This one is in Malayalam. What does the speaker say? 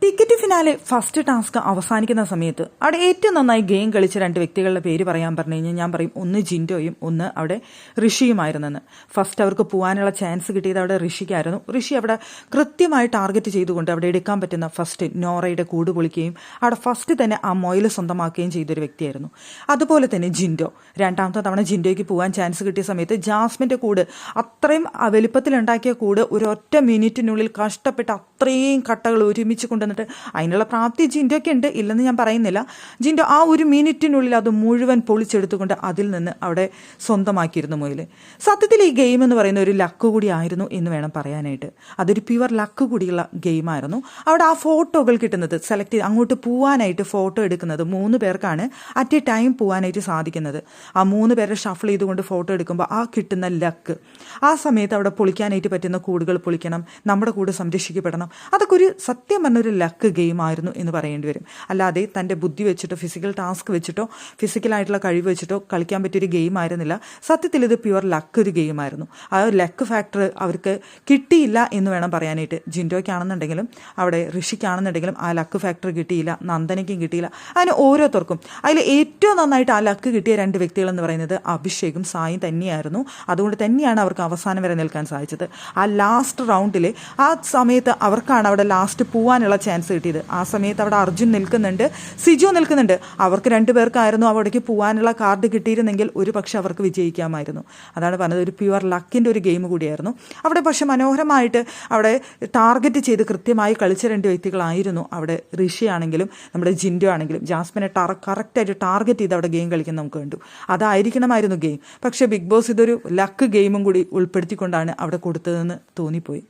ടിക്കറ്റ് ഫിനാലെ ഫസ്റ്റ് ടാസ്ക് അവസാനിക്കുന്ന സമയത്ത് അവിടെ ഏറ്റവും നന്നായി ഗെയിം കളിച്ച രണ്ട് വ്യക്തികളുടെ പേര് പറയാൻ പറഞ്ഞു കഴിഞ്ഞാൽ ഞാൻ പറയും ഒന്ന് ജിൻഡോയും ഒന്ന് അവിടെ ഋഷിയുമായിരുന്നെന്ന്. ഫസ്റ്റ് അവർക്ക് പോകാനുള്ള ചാൻസ് കിട്ടിയത് അവിടെ ഋഷിക്കായിരുന്നു. ഋഷി അവിടെ കൃത്യമായി ടാർഗറ്റ് ചെയ്തുകൊണ്ട് അവിടെ എടുക്കാൻ പറ്റുന്ന ഫസ്റ്റ് നോറയുടെ കൂട് പൊളിക്കുകയും അവിടെ ഫസ്റ്റ് തന്നെ ആ മൊയിൽ സ്വന്തമാക്കുകയും ചെയ്തൊരു വ്യക്തിയായിരുന്നു. അതുപോലെ തന്നെ ജിൻഡോ രണ്ടാമത്തെ തവണ ജിൻഡോയ്ക്ക് പോകാൻ ചാൻസ് കിട്ടിയ സമയത്ത് ജാസ്മിൻ്റെ കൂട് അത്രയും വലുപ്പത്തിലുണ്ടാക്കിയ കൂട് ഒരു ഒറ്റ മിനിറ്റിനുള്ളിൽ കഷ്ടപ്പെട്ട് അത്രയും കട്ടകൾ ഒരുമിച്ച് കൊണ്ടുവന്നിട്ട് അതിനുള്ള പ്രാപ്തി ജിൻഡോയ്ക്ക് ഉണ്ട്, ഇല്ലെന്ന് ഞാൻ പറയുന്നില്ല. ജിൻഡോ ആ ഒരു മിനിറ്റിനുള്ളിൽ അത് മുഴുവൻ പൊളിച്ചെടുത്തുകൊണ്ട് അതിൽ നിന്ന് അവിടെ സ്വന്തമാക്കിയിരുന്നു മൊയിൽ. സത്യത്തിൽ ഈ ഗെയിം എന്ന് പറയുന്ന ഒരു ലക്ക് കൂടി ആയിരുന്നു എന്ന് വേണം പറയാനായിട്ട്. അതൊരു പ്യുവർ ലക്ക് കൂടിയുള്ള ഗെയിമായിരുന്നു. അവിടെ ആ ഫോട്ടോകൾ കിട്ടുന്നത് സെലക്ട് ചെയ്ത് അങ്ങോട്ട് പോകാനായിട്ട് ഫോട്ടോ എടുക്കുന്നത് 3 പേർക്കാണ് അറ്റ് എ ടൈം പോകാനായിട്ട് സാധിക്കുന്നത്. ആ 3 പേരെ ഷഫിൾ ചെയ്തുകൊണ്ട് ഫോട്ടോ എടുക്കുമ്പോൾ ആ കിട്ടുന്ന ലക്ക്, ആ സമയത്ത് അവിടെ പൊളിക്കാനായിട്ട് പറ്റുന്ന കൂടുകൾ പൊളിക്കണം, നമ്മുടെ കൂട് സംരക്ഷിക്കപ്പെടണം. അതൊക്കെ ഒരു സത്യം പറഞ്ഞൊരു ലക്ക് ഗെയിം ആയിരുന്നു എന്ന് പറയേണ്ടി വരും. അല്ലാതെ തൻ്റെ ബുദ്ധി വെച്ചിട്ടോ ഫിസിക്കൽ ടാസ്ക് വെച്ചിട്ടോ ഫിസിക്കലായിട്ടുള്ള കഴിവ് വെച്ചിട്ടോ കളിക്കാൻ പറ്റിയൊരു ഗെയിം ആയിരുന്നില്ല. സത്യത്തിൽ ഇത് പ്യുവർ ലക്ക് ഒരു ഗെയിമായിരുന്നു. ആ ഒരു ലക്ക് ഫാക്ടർ അവർക്ക് കിട്ടിയില്ല എന്ന് വേണം പറയാനായിട്ട്. ജിൻഡോയ്ക്കാണെന്നുണ്ടെങ്കിലും അവിടെ ഋഷിക്കാണെന്നുണ്ടെങ്കിലും ആ ലക്ക് ഫാക്ടർ കിട്ടിയില്ല, നന്ദനയ്ക്കും കിട്ടിയില്ല. അതിന് ഓരോരുത്തർക്കും അതിൽ ഏറ്റവും നന്നായിട്ട് ആ ലക്ക് കിട്ടിയ 2 വ്യക്തികളെന്ന് പറയുന്നത് അഭിഷേകും സായും തന്നെയായിരുന്നു. അതുകൊണ്ട് തന്നെയാണ് അവർക്ക് അവസാനം വരെ നിൽക്കാൻ സാധിച്ചത്. ആ ലാസ്റ്റ് റൗണ്ടിൽ ആ സമയത്ത് അവർക്കാണ് അവിടെ ലാസ്റ്റ് പോകാനുള്ള ചാൻസ് കിട്ടിയത്. ആ സമയത്ത് അവിടെ അർജുൻ നിൽക്കുന്നുണ്ട്, സിജു നിൽക്കുന്നുണ്ട്. അവർക്ക് 2 പേർക്കായിരുന്നു അവിടേക്ക് പോകാനുള്ള കാർഡ് കിട്ടിയിരുന്നെങ്കിൽ ഒരു പക്ഷെ അവർക്ക് വിജയിക്കാമായിരുന്നു. അതാണ് പറഞ്ഞത്, ഒരു പ്യുവർ ലക്കിൻ്റെ ഒരു ഗെയിം കൂടിയായിരുന്നു അവിടെ. പക്ഷെ മനോഹരമായിട്ട് അവിടെ ടാർഗറ്റ് ചെയ്ത് കൃത്യമായി കളിച്ച 2 വ്യക്തികളായിരുന്നു അവിടെ. ഋഷി ആണെങ്കിലും നമ്മുടെ ജിൻഡോ ആണെങ്കിലും ജാസ്മിനെ കറക്റ്റായിട്ട് ടാർഗറ്റ് ചെയ്ത് അവിടെ ഗെയിം കളിക്കുന്ന നമുക്ക് കണ്ടു. അതായിരിക്കണമായിരുന്നു ഗെയിം. പക്ഷേ ബിഗ് ബോസ് ഇതൊരു ലക്ക് ഗെയിമും കൂടി ഉൾപ്പെടുത്തിക്കൊണ്ടാണ് അവിടെ കൊടുത്തതെന്ന് തോന്നിപ്പോയി.